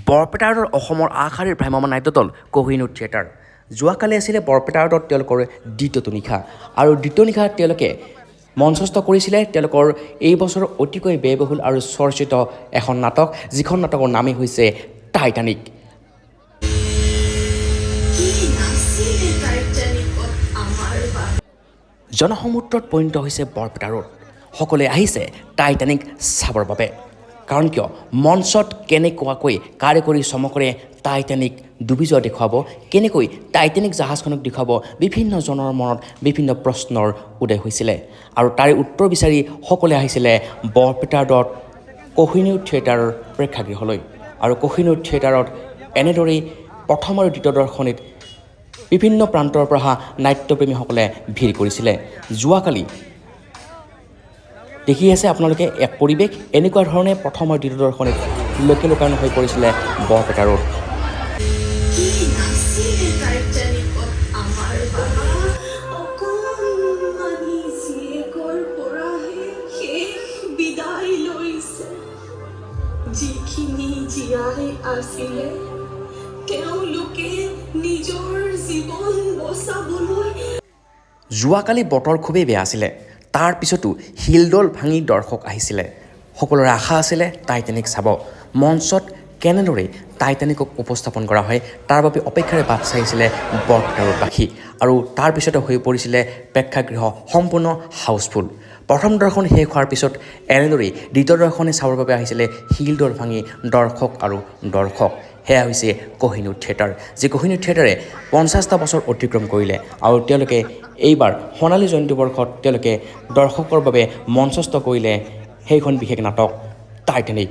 বৰপেটা ৰোডৰ অসমৰ আগশাৰীৰ ভ্ৰাম্যমাণ নাট্যদল কোহিনুৰ থিয়েটাৰ। যোৱাকালি আছিলে বৰপেটা ৰোডত তেওঁলোকৰ দ্বিতীয়টো নিশা, আৰু দ্বিতীয় নিশা তেওঁলোকে মঞ্চস্থ কৰিছিলে তেওঁলোকৰ এই বছৰৰ অতিকৈ ব্যয়বহুল আৰু চৰ্চিত এখন নাটক, যিখন নাটকৰ নামেই হৈছে টাইটানিক। জনসমুদ্ৰত পৰিণত হৈছে বৰপেটা ৰোড। সকলোৱে আহিছে টাইটানিক চাবৰ বাবে। কাৰণ কিয়, মঞ্চত কেনেকুৱাকৈ কাৰিকৰী চমকৰে টাইটানিক ডুবি যোৱা দেখুৱাব, কেনেকৈ টাইটানিক জাহাজখনক দেখুৱাব, বিভিন্নজনৰ মনত বিভিন্ন প্ৰশ্নৰ উদয় হৈছিলে। আৰু তাৰে উত্তৰ বিচাৰি সকলোৱে আহিছিলে বৰপেটা ৰোডত কোহিনুৰ থিয়েটাৰৰ প্ৰেক্ষাগৃহলৈ। আৰু কোহিনুৰ থিয়েটাৰত এনেদৰেই প্ৰথম আৰু দ্বিতীয় দৰ্শনীত বিভিন্ন প্ৰান্তৰ পৰা অহা নাট্যপ্ৰেমীসকলে ভিৰ কৰিছিলে। যোৱাকালি দেখি আছে আপোনালোকে এক পৰিৱেশ, এনেকুৱা ধৰণে প্ৰথম আৰু দ্বিতীয় দৰ্শনীত লোকালয় হৈ পৰিছিলে বৰপেটা ৰোড। যিখিনি জীয়াই আছিলে তেওঁলোকে নিজৰ জীৱন বচাবলৈ। যোৱাকালি বতৰ খুবেই বেয়া আছিলে, তাৰ পিছতো শিলদল ভাঙি দৰ্শক আহিছিলে। সকলোৰে আশা আছিলে টাইটানিক চাব। মঞ্চত কেনেদৰে টাইটানিকক উপস্থাপন কৰা হয় তাৰ বাবে অপেক্ষাৰে বাট চাইছিলে বৰপেটা ৰোডবাসী। আৰু তাৰ পিছতে হৈ পৰিছিলে প্ৰেক্ষাগৃহ সম্পূৰ্ণ হাউচফুল। প্ৰথম দৰ্শন শেষ হোৱাৰ পিছত এনেদৰেই দ্বিতীয় দৰ্শনে চাবৰ বাবে আহিছিলে শিলদল ভাঙি দৰ্শক আৰু দৰ্শক। সেয়া হৈছে কোহিনুৰ থিয়েটাৰ, যি কোহিনুৰ থিয়েটাৰে 50টা বছৰ অতিক্ৰম কৰিলে। আৰু তেওঁলোকে এইবাৰ সোণালী জয়ন্তী বৰ্ষত তেওঁলোকে দৰ্শকৰ বাবে মঞ্চস্থ কৰিলে সেইখন বিশেষ নাটক টাইটানিক।